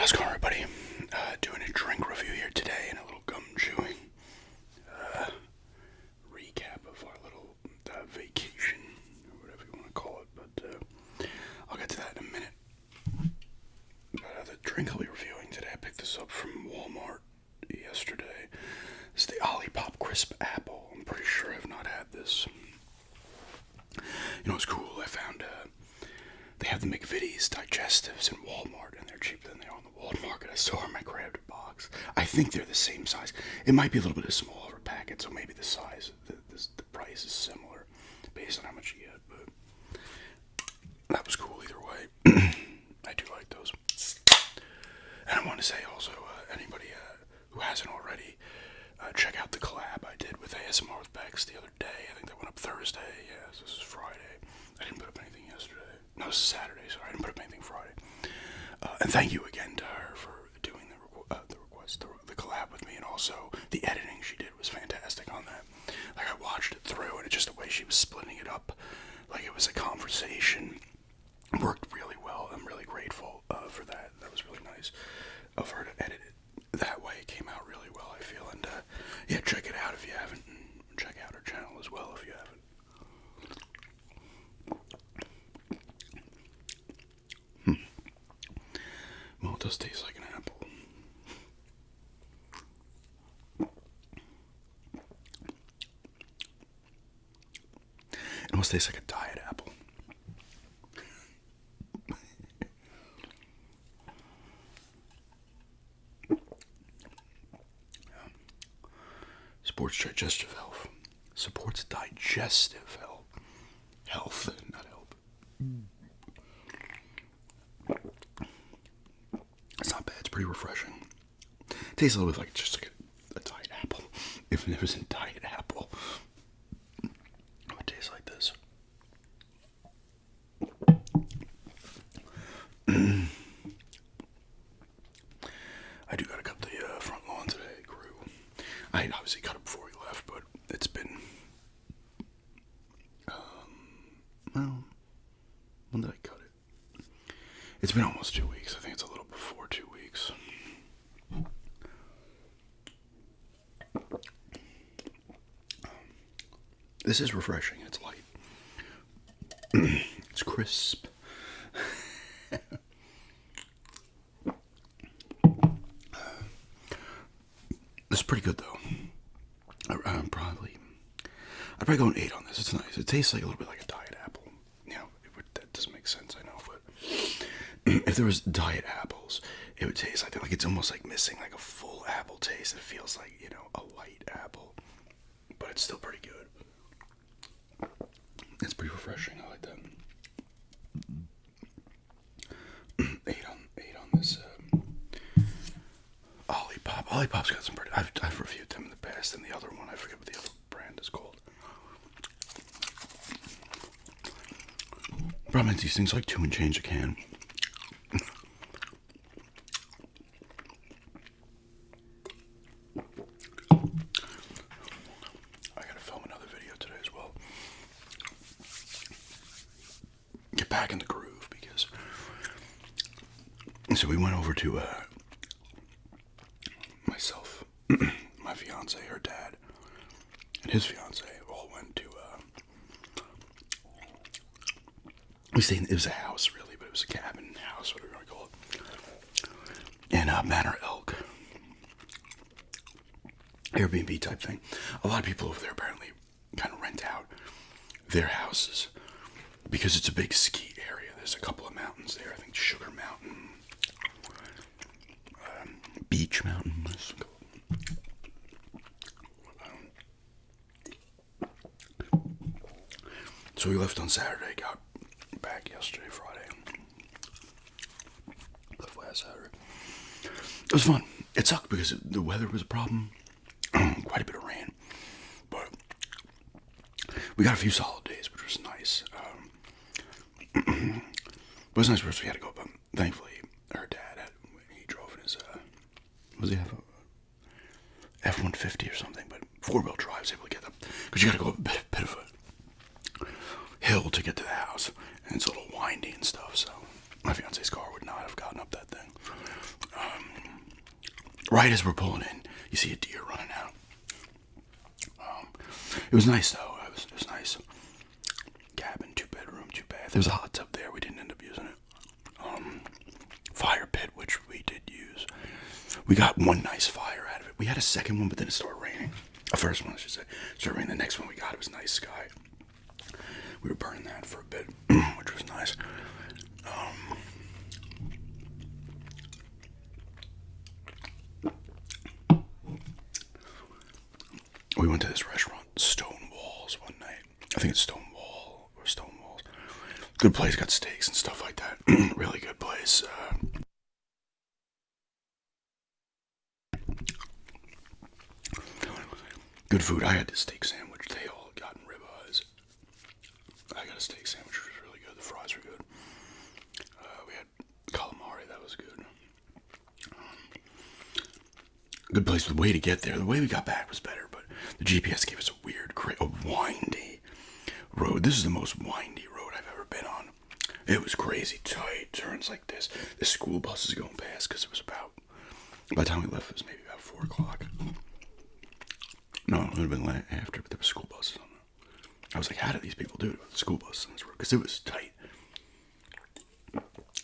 How's it going, everybody? Doing a drink review here today and a little gum chewing recap of our little vacation, or whatever you want to call it, but I'll get to that in a minute. But the drink I'll be reviewing today, I picked this up from Walmart yesterday. It's the Olipop Crisp Apple. I'm pretty sure I've not had this. You know what's cool? I found they have the McVitie's digestives in Walmart, and they're cheaper than they are on the Walmart market. I saw them. I grabbed a box. I think they're the same size. It might be a little bit of a smaller packet, so maybe the size, the price is similar based on how much you get. But that was cool either way. I do like those. And I want to say also, anybody who hasn't already, check out the collab I did with ASMR with Bex the other day. I think that went up Thursday. Yes, this is Friday. I didn't put up anything yesterday. No, this is Saturday, sorry. I didn't put up anything Friday. And thank you again to her for doing the collab with me, and also the editing she did was fantastic on that. Like, I watched it through, and it's just the way she was splitting it up, like it was a conversation, worked really well. I'm really grateful for that. That was really nice of her to edit it that way. It came out really well, I feel. And yeah, check it out if you haven't. And check out her channel as well if you haven't. Well, it does taste like an apple. It almost tastes like a diet apple. Supports digestive health. Supports digestive health. Health, not help. It's not bad. It's pretty refreshing. It tastes a little bit like just like a diet apple. If it was a diet apple, it would taste like this. I do gotta cut the front lawn today. It grew. I obviously cut it before we left, but it's been well, when did I cut it? It's been almost 2 weeks. I think it's a little before 2 weeks. This is refreshing. It's light. It's crisp. It's pretty good though. I'd probably go an 8 on this. It's nice. It tastes like a little bit like a diet apple. You know, that doesn't make sense, I know, but if there was diet apples, it would taste like it's almost like missing like a full apple taste. It feels like, you know, a light apple, but it's still pretty good. It's pretty refreshing. I like that. 8 on this Olipop. Olipop's got some pretty. I've reviewed them in the past, and the other one, I forget what the other brand is called. Problem is, these things like $2 and change a can. I gotta film another video today as well. Get back in the groove, because so we went over to myself, my fiance, her dad, and his fiance all went to we stayed in, it was a house really, but it was a cabin house, whatever you want to call it, in Manor Elk, Airbnb type thing. A lot of people over there apparently kind of rent out their houses because it's a big ski area. There's a couple of mountains there. I think Sugar Mountain, Beach Mountain. So we left on Saturday, got back yesterday, Friday. Left last Saturday. It was fun. It sucked because the weather was a problem. Quite a bit of rain. But we got a few solid days, which was nice. It was nice for us. We had to go, but thankfully her dad he drove in his was he have a F-150 or something, but 4-wheel drive, was able to get up because you got to go up a bit of a hill to get to the house, and it's a little windy and stuff. So my fiance's car would not have gotten up that thing. right as we're pulling in, you see a deer running out. It was nice though. It was nice. Cabin, 2-bedroom, 2-bath. There's a hot tub there. We didn't end up using it. Fire pit, which we did use. We got one nice fire out of it. We had a second one, but then it started raining. A first one, I should say. Started raining. The next one we got, it was nice sky. We were burning that for a bit, which was nice. We went to this restaurant, Stone Walls, one night. I think it's Stonewall or Stonewalls. Good place, got steaks and stuff like that. Really good place. Good food. I had the steak sandwich. They all got ribeyes. I got a steak sandwich, which was really good. The fries were good. We had calamari. That was good. Good place. The way to get there. The way we got back was better, but the GPS gave us a weird, a windy road. This is the most windy road I've ever been on. It was crazy tight. Turns like this. The school bus is going past because it was about, by the time we left, it was maybe about 4 o'clock. No, it would have been after, but there were school buses on there. I was like, how do these people do it with the school buses on this road? Because it was tight.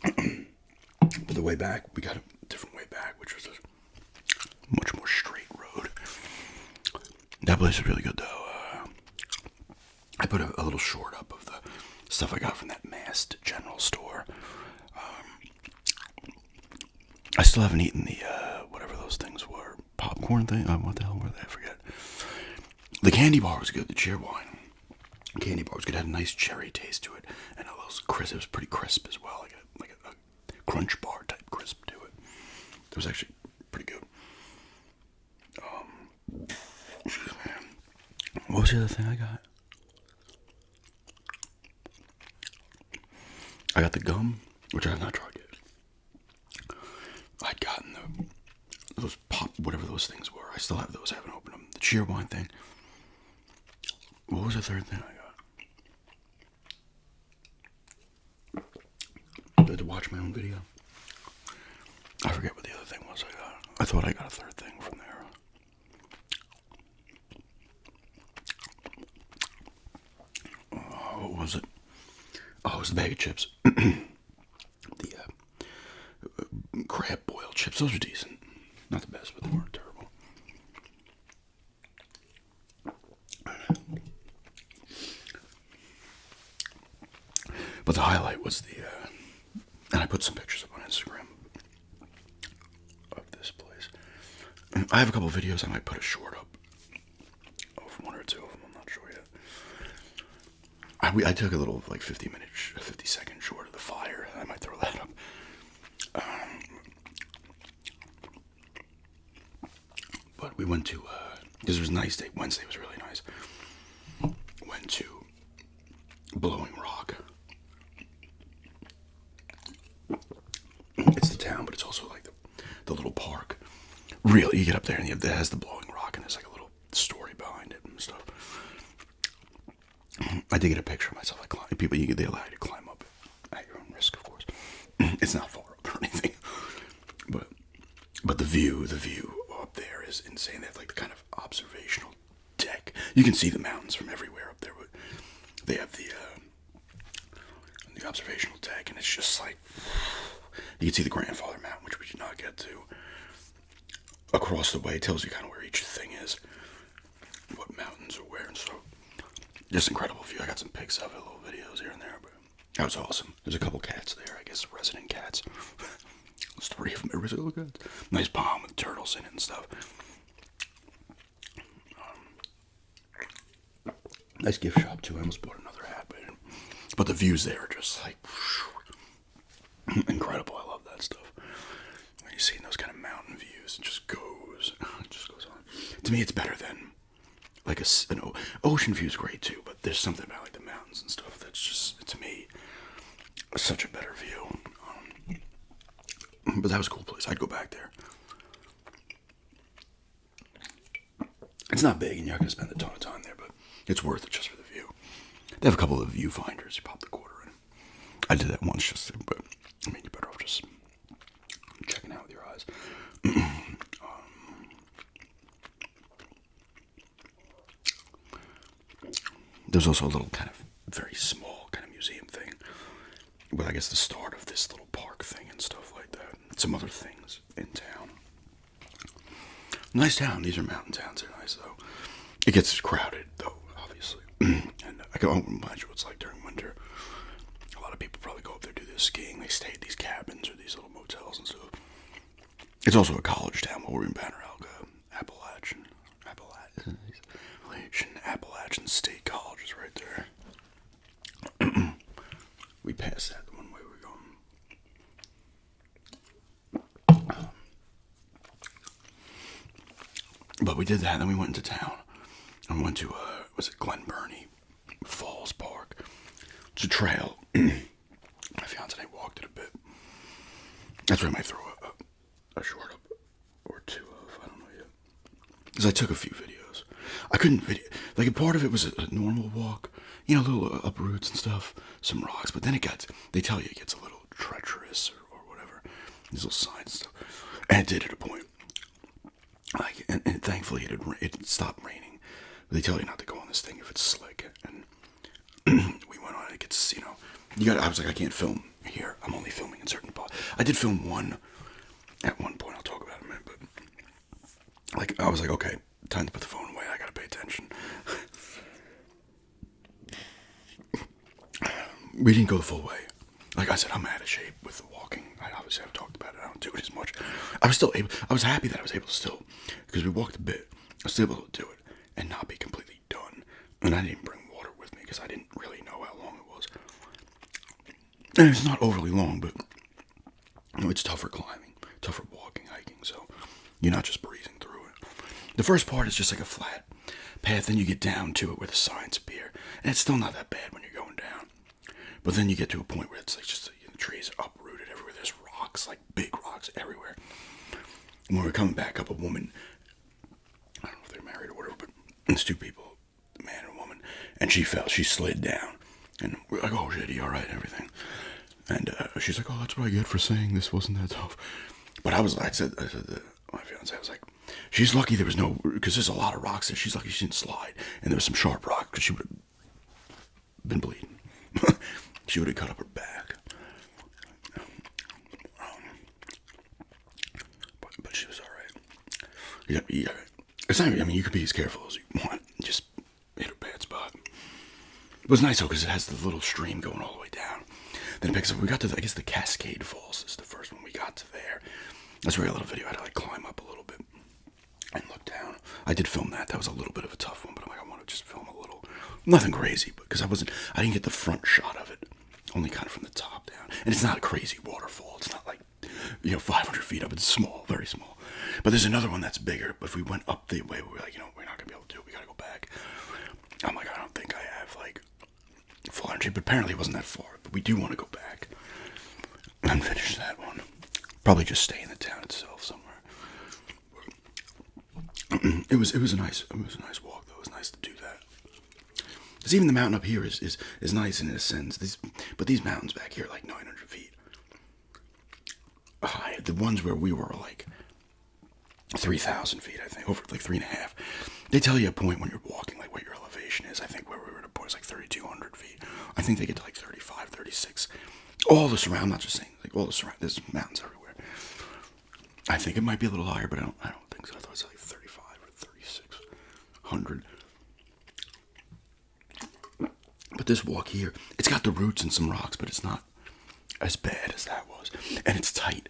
But the way back, we got a different way back, which was a much more straight road. That place was really good, though. I put a little short up of the stuff I got from that masked general store. I still haven't eaten the, whatever those things were. Popcorn thing? What the hell were they? I forget. The candy bar was good. The cheer wine candy bar was good. It had a nice cherry taste to it. And a little crisp. It was pretty crisp as well. Like a crunch bar type crisp to it. It was actually pretty good. Excuse me. What was the other thing I got? I got the gum, which I have not tried yet. I'd gotten those pop, whatever those things were. I still have those. I haven't opened them. The cheer wine thing. What was the third thing I got? I had to watch my own video. I forget what the other thing was I got. I thought I got a third thing from there. What was it? Oh, it was the bag of chips. The crab boiled chips. Those were decent. Not the best, but they weren't terrible. But the highlight was the, and I put some pictures up on Instagram of this place. And I have a couple videos. I might put a short up of one or two of them. I'm not sure yet. I took a little, like, 50-second short of the fire. I might throw that up. But we went to, because it was a nice day. Wednesday was really nice. Went to Blowing Rock. It's the town, but it's also like the little park. Really, you get up there and it has the Blowing Rock, and there's like a little story behind it and stuff. I did get a picture of myself. They allow you to climb up at your own risk, of course. It's not far up or anything, but the view up there is insane. They have like the kind of observational deck. You can see the mountains from everywhere up there, but they have the observational deck, and it's just like you can see the Grandfather Mountain, which we did not get to. Across the way, it tells you kind of where each thing is, what mountains are where, and so just incredible view. I got some pics of it, little videos here and there, but that was awesome. There's a couple cats there, I guess resident cats. There's 3 of them. Every single cat. Nice pond with turtles in it and stuff. Nice gift shop too. I almost bought another hat, but the views there are just like incredible. I love that stuff. When you see those kind of mountain views, it just goes on. To me, it's better than like an ocean view is great too, but there's something about like the mountains and stuff that's just, to me, such a better view. But that was a cool place. I'd go back there. It's not big, and you're not going to spend a ton of time there, but it's worth it just for the view. They have a couple of viewfinders. You pop the quarter in. I did that once but I mean, you're better off just checking out with your eyes. There's also a little kind of very small kind of museum thing with, I guess, the start of this little park thing and stuff like that. Some other things in town. Nice town. These are mountain towns. They're nice, though. It gets crowded, though, obviously. And I can imagine what it's like during winter. A lot of people probably go up there, do this skiing. They stay at these cabins or these little motels and stuff. It's also a college town. While we're in Banner Elk, Appalachian State College is right there. We passed that the one way we're going. But we did that, and then we went into town. And we went to, was it Glen Burney Falls Park? It's a trail. My fiance and I walked it a bit. That's where I might throw a short up or two of. I don't know yet. Because I took a few videos. I couldn't video. Like, a part of it was a normal walk. You know, little up roots and stuff. Some rocks. But then they tell you it gets a little treacherous or whatever. These little signs and stuff. And it did at a point. Like, and thankfully it stopped raining. But they tell you not to go on this thing if it's slick. And we went on it. It gets, I was like, I can't film here. I'm only filming in certain spots. I did film one at one point. I'll talk about it in a minute. But, like, I was like, okay, time to put the phone away. I gotta pay attention. We didn't go the full way. Like I said, I'm out of shape with the walking. Obviously, I've talked about it. I don't do it as much. I was happy that I was able to still, because we walked a bit. I was still able to do it and not be completely done. And I didn't bring water with me because I didn't really know how long it was. And it's not overly long, but it's tougher climbing, tougher walking, hiking. So you're not just breezing through it. The first part is just like a flat path, then you get down to it where the signs appear, and it's still not that bad when you're going down. But then you get to a point where it's like just the trees are uprooted everywhere. There's rocks, like big rocks everywhere. And when we're coming back up, a woman, I don't know if they're married or whatever, but it's two people, a man and a woman, and she fell. She slid down, and we're like, "Oh shit, you all right?" And everything. And she's like, "Oh, that's what I get for saying this wasn't that tough." But I said to my fiance, I was like, "She's lucky there was no, because there's a lot of rocks there. She's lucky she didn't slide, and there was some sharp rock because she would have been bleeding." She would have cut up her back. But she was alright. Yeah. It's not, you can be as careful as you want. Just hit a bad spot. It was nice though, because it has the little stream going all the way down. Then it picks up. We got to, I guess, the Cascade Falls is the first one we got to there. That's where I got a little video. I had to, like, climb up a little bit and look down. I did film that. That was a little bit of a tough one, but I'm like, I want to just film a little. Nothing crazy, because I didn't get the front shot of it. Only kind of from the top down. And it's not a crazy waterfall. It's not like, 500 feet up. It's small, very small. But there's another one that's bigger. But if we went up the way, we were like, we're not going to be able to do it. We got to go back. I'm like, I don't think I have, like, full energy. But apparently it wasn't that far. But we do want to go back and finish that one. Probably just stay in the town itself somewhere. It was a nice walk, though. It was nice to do that. Because even the mountain up here is nice in a sense. But these mountains back here are like 900 feet high. The ones where we were like 3,000 feet, I think, over like 3.5. They tell you a point when you're walking, like what your elevation is. I think where we were at a point is like 3,200 feet. I think they get to like 35, 36. All the surround, I'm not just saying, like all the surround, there's mountains everywhere. I think it might be a little higher, but I don't think so. I thought it was like 35 or 3,600. But this walk here, it's got the roots and some rocks, but it's not as bad as that was. And it's tight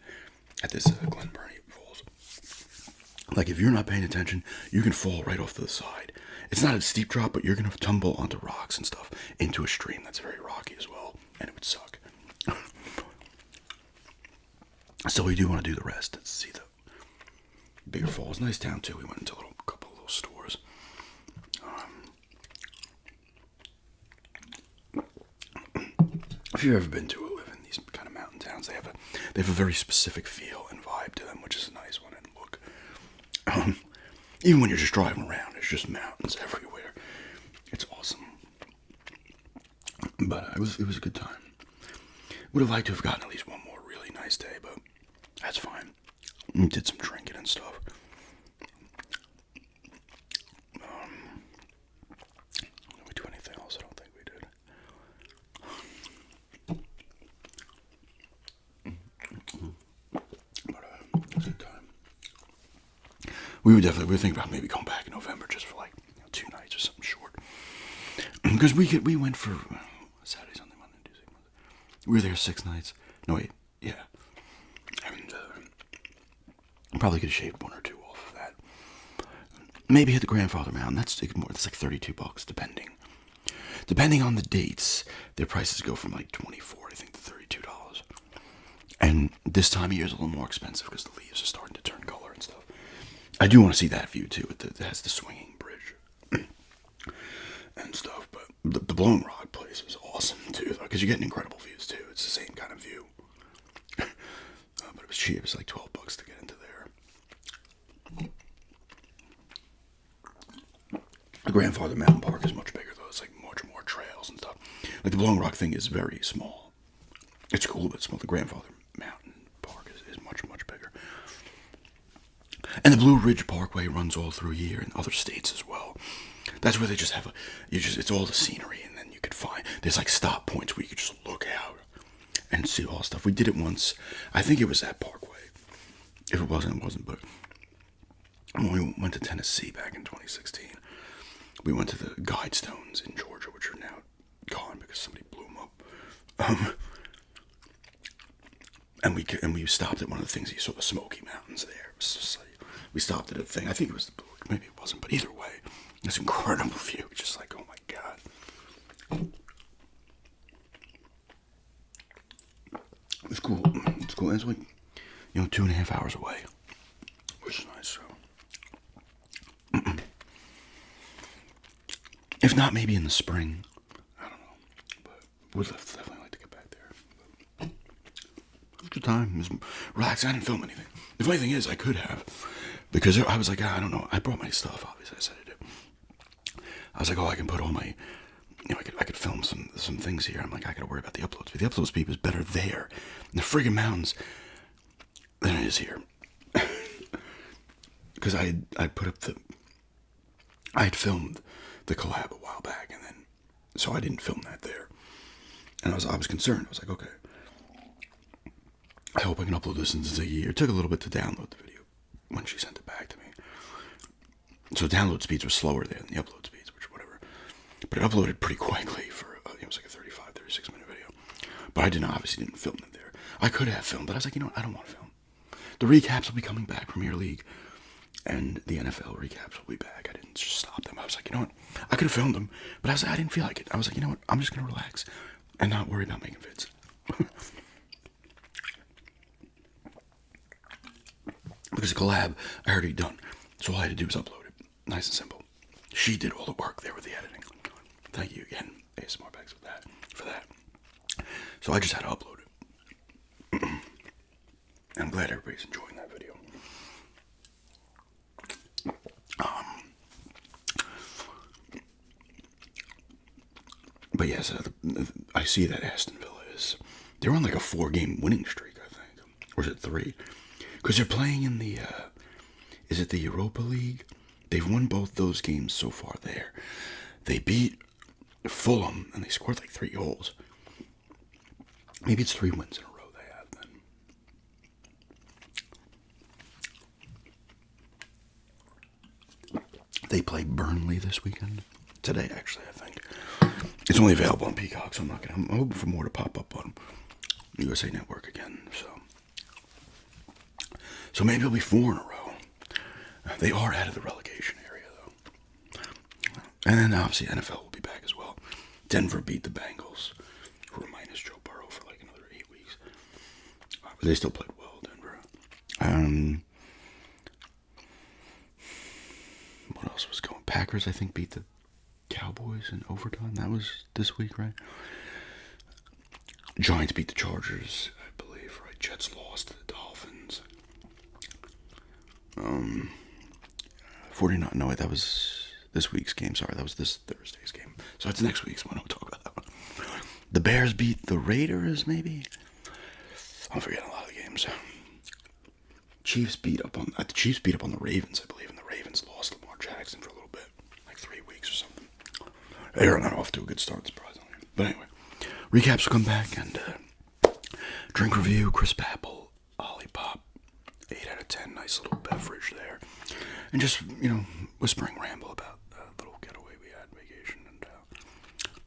at this Glen Burney Falls. Like, if you're not paying attention, you can fall right off to the side. It's not a steep drop, but you're going to tumble onto rocks and stuff into a stream that's very rocky as well, and it would suck. So we do want to do the rest. Let's see the bigger falls. Nice town, too. We went into a couple of little stores. If you've ever been to or live in these kind of mountain towns, they have a very specific feel and vibe to them, which is a nice one and look. Even when you're just driving around, there's just mountains everywhere. It's awesome. But it was a good time. Would have liked to have gotten at least one more really nice day, but that's fine. Did some drinking and stuff. Did we do anything else at we were thinking about maybe going back in November just for like 2 nights or something short. Because we went for Saturday, Sunday, Monday, Tuesday, Wednesday. We were there 6 nights. No wait, yeah. And probably could have shaved 1 or 2 off of that. Maybe hit the Grandfather Mountain. That's more. That's like $32, depending on the dates. Their prices go from like $24, I think, to $32. And this time of year is a little more expensive because the leaves are starting to turn color and stuff. I do want to see that view too. It has the swinging bridge and stuff. But the Blown Rock place is awesome too, because you're getting incredible views too. It's the same kind of view. But it was cheap. It was like $12 to get into there. The Grandfather Mountain Park is much bigger though. It's like much more trails and stuff. Like the Blown Rock thing is very small. It's cool, but small. The Grandfather Mountain Park is much, much bigger. And the Blue Ridge Parkway runs all through here in other states as well. That's where they just have it's all the scenery, and then you could find, there's like stop points where you could just look out and see all stuff. We did it once. I think it was that Parkway. If it wasn't, it wasn't. But when we went to Tennessee back in 2016, we went to the Guidestones in Georgia, which are now gone because somebody blew them up. And we stopped at one of the things. You saw the Smoky Mountains there. It was just like, we stopped at a thing. I think it was the Blue. Maybe it wasn't. But either way, this incredible view. Just like, oh my god. It's cool. It's cool. It's like, 2.5 hours away, which is nice. So, if not, maybe in the spring. I don't know. But would definitely like to get back there. But it was a good time. It was relaxing. I didn't film anything. The funny thing is, I could have, because I was like, I don't know. I brought my stuff. Obviously, I said I did. I was like, I can put all my, I could film some things here. I'm like, I gotta worry about the upload speed. The upload speed was better there in the friggin' mountains than it is here. Because I put up I had filmed the collab a while back, and then so I didn't film that there. And I was concerned. I was like, okay, I hope I can upload this in a year. It took a little bit to download the video when she sent it back to me. So download speeds were slower there than the upload speeds, which whatever. But it uploaded pretty quickly for it was like a 36 minute video. But I obviously didn't film it there. I could have filmed, but I was like, I don't want to film. The recaps will be coming back, Premier League, and the NFL recaps will be back. I didn't just stop them. I was like, what? I could have filmed them, but I was like, I didn't feel like it. I was like, what? I'm just gonna relax and not worry about making vids. Because the collab I already done, so all I had to do was upload it, nice and simple. She did all the work there with the editing. Thank you again, ASMR Bags, for that. So I just had to upload it. I'm glad everybody's enjoying that video. But yes, I see that Aston Villa they're on like a 4-game winning streak, I think. Or is it 3? Because they're playing in the, is it the Europa League? They've won both those games so far there. They beat Fulham, and they scored like 3 goals. Maybe it's 3 wins in a row they have then. They play Burnley this weekend. Today, actually, I think. It's only available on Peacock, so I'm hoping for more to pop up on USA Network again. So maybe it'll be 4 in a row. They are out of the relegation area, though. And then obviously NFL will be back as well. Denver beat the Bengals, who were minus Joe Burrow for like another 8 weeks. But they still played well, Denver. What else was going? Packers, I think, beat the Cowboys in overtime. That was this week, right? Giants beat the Chargers, I believe, right? Jets lost to the Dolphins. 49. No, wait, that was this week's game. Sorry, that was this Thursday's game. So it's next week's one. I'll talk about that one. The Bears beat the Raiders, maybe? I'm forgetting a lot of the games. The Chiefs beat up on the Ravens, I believe, and the Ravens lost Lamar Jackson for a little bit, like 3 weeks or something. They are not off to a good start, surprisingly. But anyway, recaps will come back, and drink review, crisp apple, Olipop, 8 out of 10, nice little beverage there. And just, whispering ramble about the little getaway we had vacation. And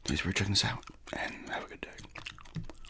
thanks for checking this out, and have a good day.